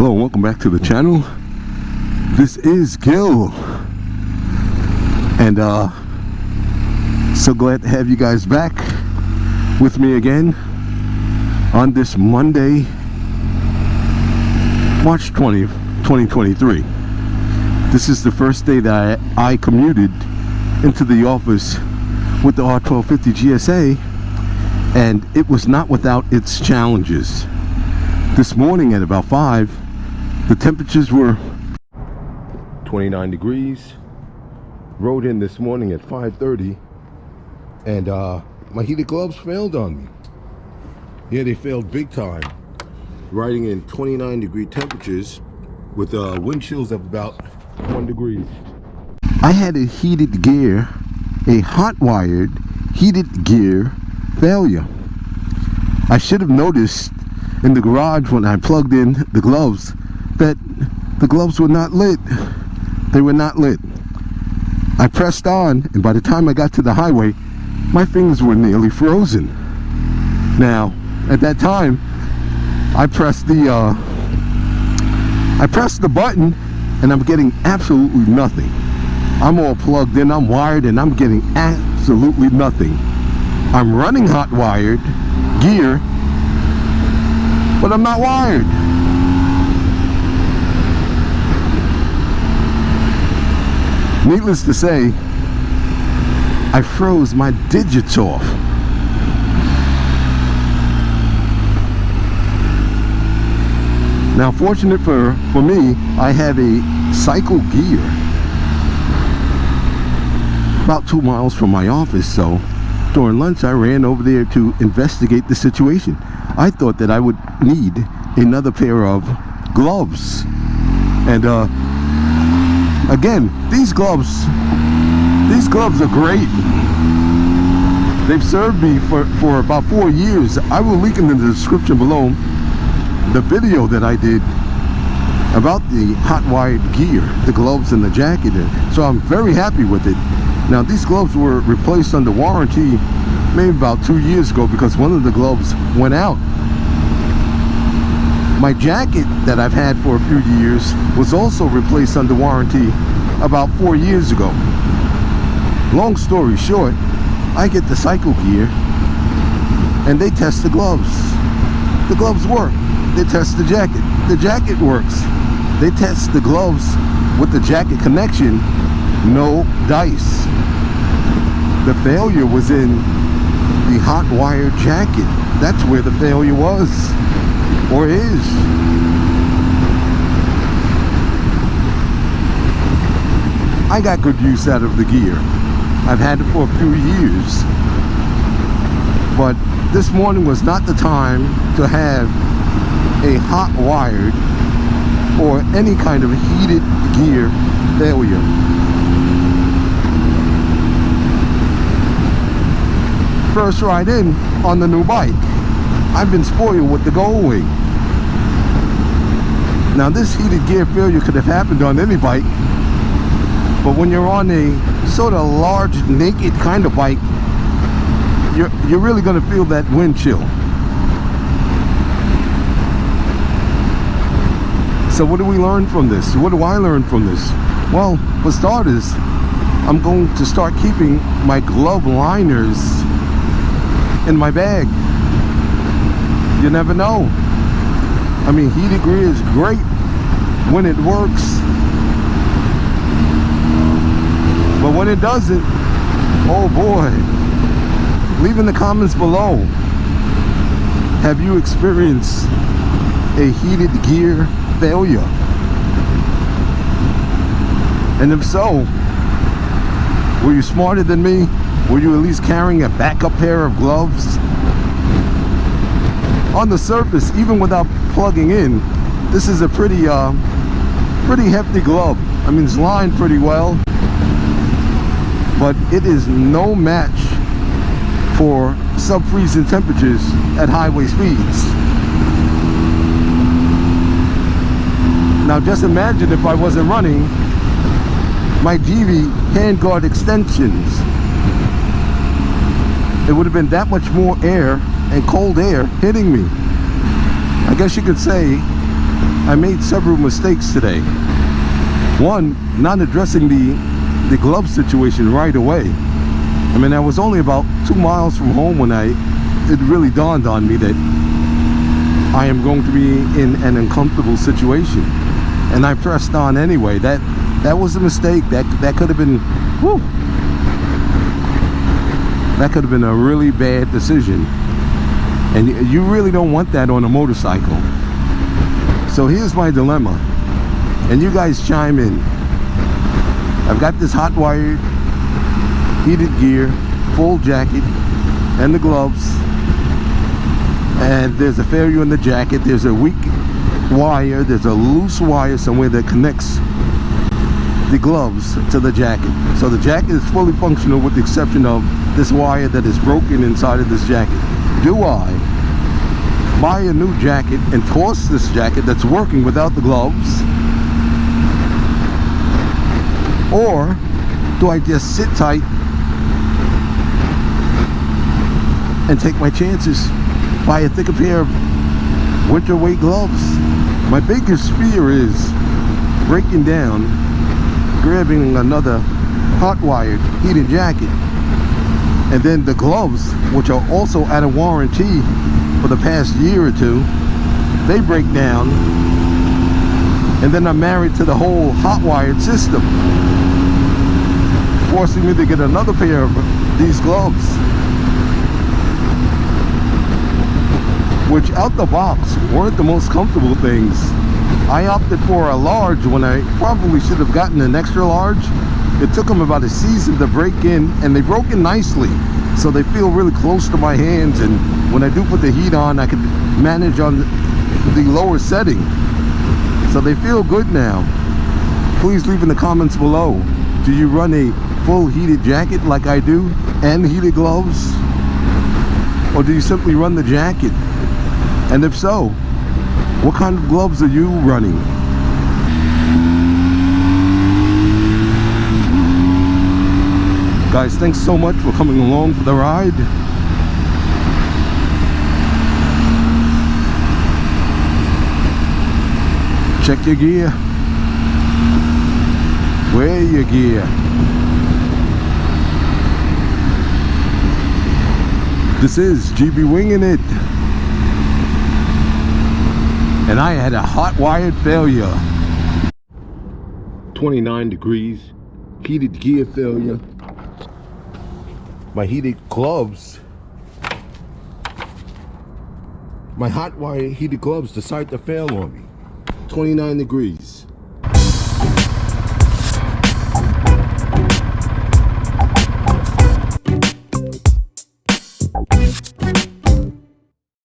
Hello, welcome back to the channel. This is Gil, and so glad to have you guys back with me again on this Monday, March 20th, 2023. This is the first day that I commuted into the office with the R1250 GSA, and it was not without its challenges. This morning at about 5, the temperatures were 29 degrees. Rode in this morning at 5:30, and my heated gloves failed on me. Yeah, they failed big time. Riding in 29 degree temperatures with wind chills of about 1 degree. I had a heated gear, a Hotwired heated gear failure. I should have noticed in the garage when I plugged in the gloves that the gloves were not lit. They were not lit. I pressed on, and by the time I got to the highway, my fingers were nearly frozen. Now, at that time, I pressed the button, and I'm getting absolutely nothing. I'm all plugged in, I'm wired, and I'm getting absolutely nothing. I'm running Hotwired gear, but I'm not wired. Needless to say, I froze my digits off. Now, fortunate for me, I have a cycle gear about 2 miles from my office, so during lunch I ran over there to investigate the situation. I thought that I would need another pair of gloves, and again, these gloves are great. They've served me for about 4 years. I will link in the description below the video that I did about the Hotwired gear, the gloves and the jacket, so I'm very happy with it. Now, these gloves were replaced under warranty maybe about 2 years ago because one of the gloves went out. My jacket that I've had for a few years was also replaced under warranty about 4 years ago. Long story short, I get the cycle gear and they test the gloves. The gloves work. They test the jacket works. They test the gloves with the jacket connection, no dice. The failure was in the Hotwired jacket. That's where the failure was, or is. I got good use out of the gear. I've had it for a few years, but this morning was not the time to have a Hotwired or any kind of heated gear failure. First ride in on the new bike. I've been spoiled with the Gold Wing. Now, this heated gear failure could have happened on any bike, but when you're on a sort of large, naked kind of bike, you're really going to feel that wind chill. So what do we learn from this? What do I learn from this? Well, for starters, I'm going to start keeping my glove liners in my bag. You never know. I mean, heated gear is great when it works, but when it doesn't, oh boy. Leave in the comments below, have you experienced a heated gear failure? And if so, were you smarter than me? Were you at least carrying a backup pair of gloves? On the surface, even without plugging in, this is a pretty hefty glove. I mean, it's lined pretty well, but it is no match for sub-freezing temperatures at highway speeds. Now, just imagine if I wasn't running my DV handguard extensions. It would have been that much more air and cold air hitting me. I guess you could say I made several mistakes today. One, not addressing the glove situation right away. I mean, I was only about 2 miles from home when it really dawned on me that I am going to be in an uncomfortable situation, and I pressed on anyway. That was a mistake. That could have been, whew, that could have been a really bad decision, and you really don't want that on a motorcycle. So here's my dilemma, and you guys chime in. I've got this Hotwired heated gear, full jacket, and the gloves, and there's a failure in the jacket. There's a weak wire, there's a loose wire somewhere that connects the gloves to the jacket. So the jacket is fully functional with the exception of this wire that is broken inside of this jacket. Do I buy a new jacket and toss this jacket that's working without the gloves, or do I just sit tight and take my chances, buy a thicker pair of winter weight gloves? My biggest fear is breaking down, grabbing another Hotwired heated jacket, and then the gloves, which are also out of warranty for the past year or two, they break down, and then I'm married to the whole Hotwired system, forcing me to get another pair of these gloves, which out the box weren't the most comfortable things. I opted for a large when I probably should have gotten an extra large. It took them about a season to break in, and they broke in nicely, so they feel really close to my hands, and when I do put the heat on, I can manage on the lower setting, so they feel good now. Please leave in the comments below, do you run a full heated jacket like I do and heated gloves, or do you simply run the jacket? And if so, what kind of gloves are you running? Guys, thanks so much for coming along for the ride. Check your gear. Wear your gear. This is GB Winging It, and I had a Hotwired failure. 29 degrees, heated gear failure. My heated gloves, my Hotwired heated gloves decide to fail on me. 29 degrees.